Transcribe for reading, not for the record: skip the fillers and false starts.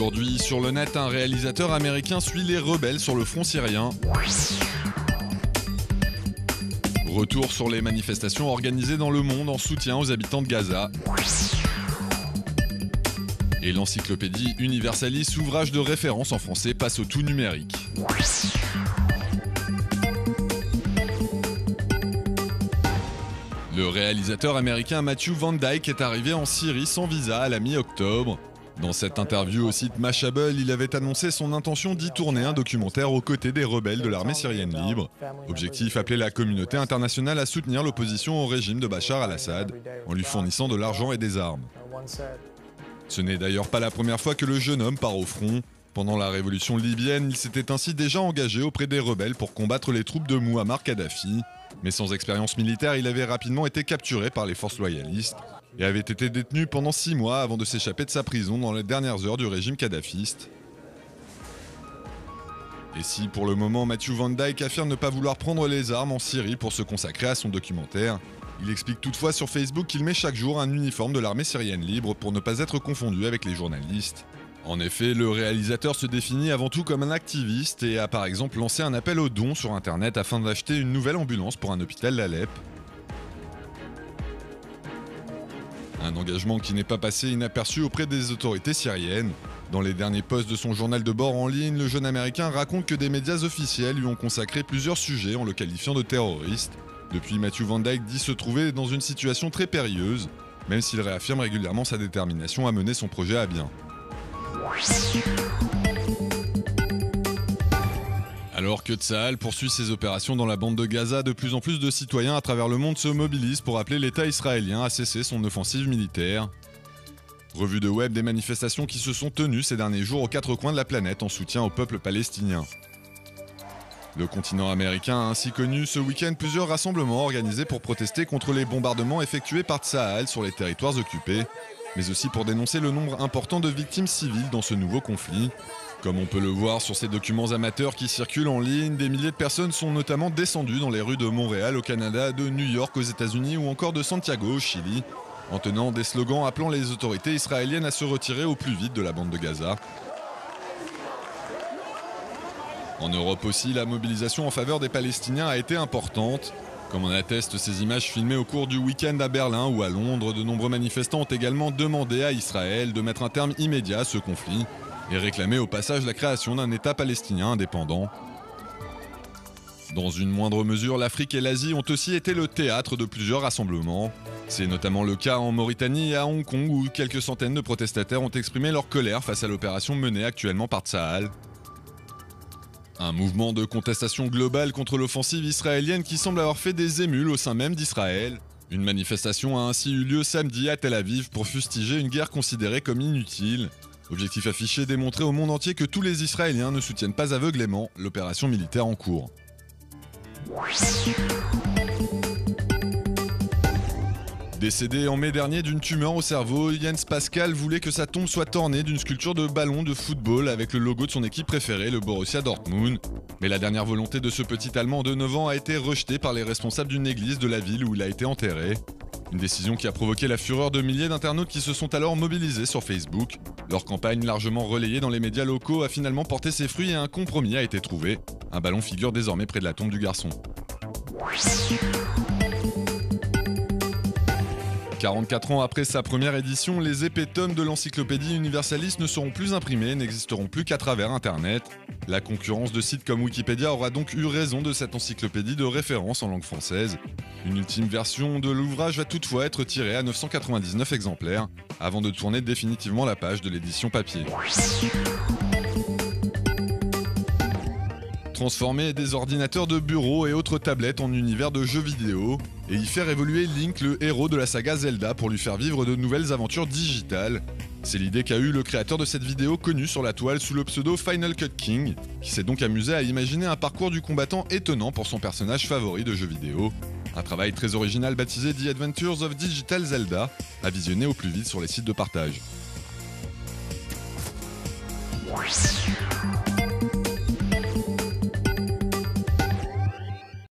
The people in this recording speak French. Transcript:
Aujourd'hui, sur le net, un réalisateur américain suit les rebelles sur le front syrien. Retour sur les manifestations organisées dans le monde en soutien aux habitants de Gaza. Et l'encyclopédie Universalis, ouvrage de référence en français, passe au tout numérique. Le réalisateur américain Matthew Van Dyke est arrivé en Syrie sans visa à la mi-octobre. Dans cette interview au site Mashable, il avait annoncé son intention d'y tourner un documentaire aux côtés des rebelles de l'armée syrienne libre. Objectif, appeler la communauté internationale à soutenir l'opposition au régime de Bachar al-Assad en lui fournissant de l'argent et des armes. Ce n'est d'ailleurs pas la première fois que le jeune homme part au front. Pendant la révolution libyenne, il s'était ainsi déjà engagé auprès des rebelles pour combattre les troupes de Mouammar Kadhafi. Mais sans expérience militaire, il avait rapidement été capturé par les forces loyalistes et avait été détenu pendant 6 mois avant de s'échapper de sa prison dans les dernières heures du régime kadhafiste. Et si pour le moment Matthew Van Dyke affirme ne pas vouloir prendre les armes en Syrie pour se consacrer à son documentaire, il explique toutefois sur Facebook qu'il met chaque jour un uniforme de l'armée syrienne libre pour ne pas être confondu avec les journalistes. En effet, le réalisateur se définit avant tout comme un activiste et a par exemple lancé un appel aux dons sur internet afin d'acheter une nouvelle ambulance pour un hôpital d'Alep. Un engagement qui n'est pas passé inaperçu auprès des autorités syriennes. Dans les derniers posts de son journal de bord en ligne, le jeune américain raconte que des médias officiels lui ont consacré plusieurs sujets en le qualifiant de terroriste. Depuis, Matthew Van Dyke dit se trouver dans une situation très périlleuse, même s'il réaffirme régulièrement sa détermination à mener son projet à bien. Alors que Tsahal poursuit ses opérations dans la bande de Gaza, de plus en plus de citoyens à travers le monde se mobilisent pour appeler l'État israélien à cesser son offensive militaire. Revue de web des manifestations qui se sont tenues ces derniers jours aux 4 coins de la planète en soutien au peuple palestinien. Le continent américain a ainsi connu ce week-end plusieurs rassemblements organisés pour protester contre les bombardements effectués par Tsahal sur les territoires occupés, mais aussi pour dénoncer le nombre important de victimes civiles dans ce nouveau conflit. Comme on peut le voir sur ces documents amateurs qui circulent en ligne, des milliers de personnes sont notamment descendues dans les rues de Montréal au Canada, de New York aux États-Unis ou encore de Santiago au Chili, en tenant des slogans appelant les autorités israéliennes à se retirer au plus vite de la bande de Gaza. En Europe aussi, la mobilisation en faveur des Palestiniens a été importante. Comme en attestent ces images filmées au cours du week-end à Berlin ou à Londres, de nombreux manifestants ont également demandé à Israël de mettre un terme immédiat à ce conflit et réclamé au passage la création d'un État palestinien indépendant. Dans une moindre mesure, l'Afrique et l'Asie ont aussi été le théâtre de plusieurs rassemblements. C'est notamment le cas en Mauritanie et à Hong Kong où quelques centaines de protestataires ont exprimé leur colère face à l'opération menée actuellement par Tsahal. Un mouvement de contestation globale contre l'offensive israélienne qui semble avoir fait des émules au sein même d'Israël. Une manifestation a ainsi eu lieu samedi à Tel Aviv pour fustiger une guerre considérée comme inutile. Objectif affiché, démontrer au monde entier que tous les Israéliens ne soutiennent pas aveuglément l'opération militaire en cours. Décédé en mai dernier d'une tumeur au cerveau, Jens Pascal voulait que sa tombe soit ornée d'une sculpture de ballon de football avec le logo de son équipe préférée, le Borussia Dortmund. Mais la dernière volonté de ce petit Allemand de 9 ans a été rejetée par les responsables d'une église de la ville où il a été enterré. Une décision qui a provoqué la fureur de milliers d'internautes qui se sont alors mobilisés sur Facebook. Leur campagne, largement relayée dans les médias locaux, a finalement porté ses fruits et un compromis a été trouvé. Un ballon figure désormais près de la tombe du garçon. 44 ans après sa première édition, les épais tomes de l'encyclopédie Universalis ne seront plus imprimés et n'existeront plus qu'à travers Internet. La concurrence de sites comme Wikipédia aura donc eu raison de cette encyclopédie de référence en langue française. Une ultime version de l'ouvrage va toutefois être tirée à 999 exemplaires, avant de tourner définitivement la page de l'édition papier. Transformer des ordinateurs de bureau et autres tablettes en univers de jeux vidéo, et y faire évoluer Link, le héros de la saga Zelda, pour lui faire vivre de nouvelles aventures digitales. C'est l'idée qu'a eu le créateur de cette vidéo connu sur la toile sous le pseudo Final Cut King, qui s'est donc amusé à imaginer un parcours du combattant étonnant pour son personnage favori de jeux vidéo. Un travail très original baptisé The Adventures of Digital Zelda, à visionner au plus vite sur les sites de partage.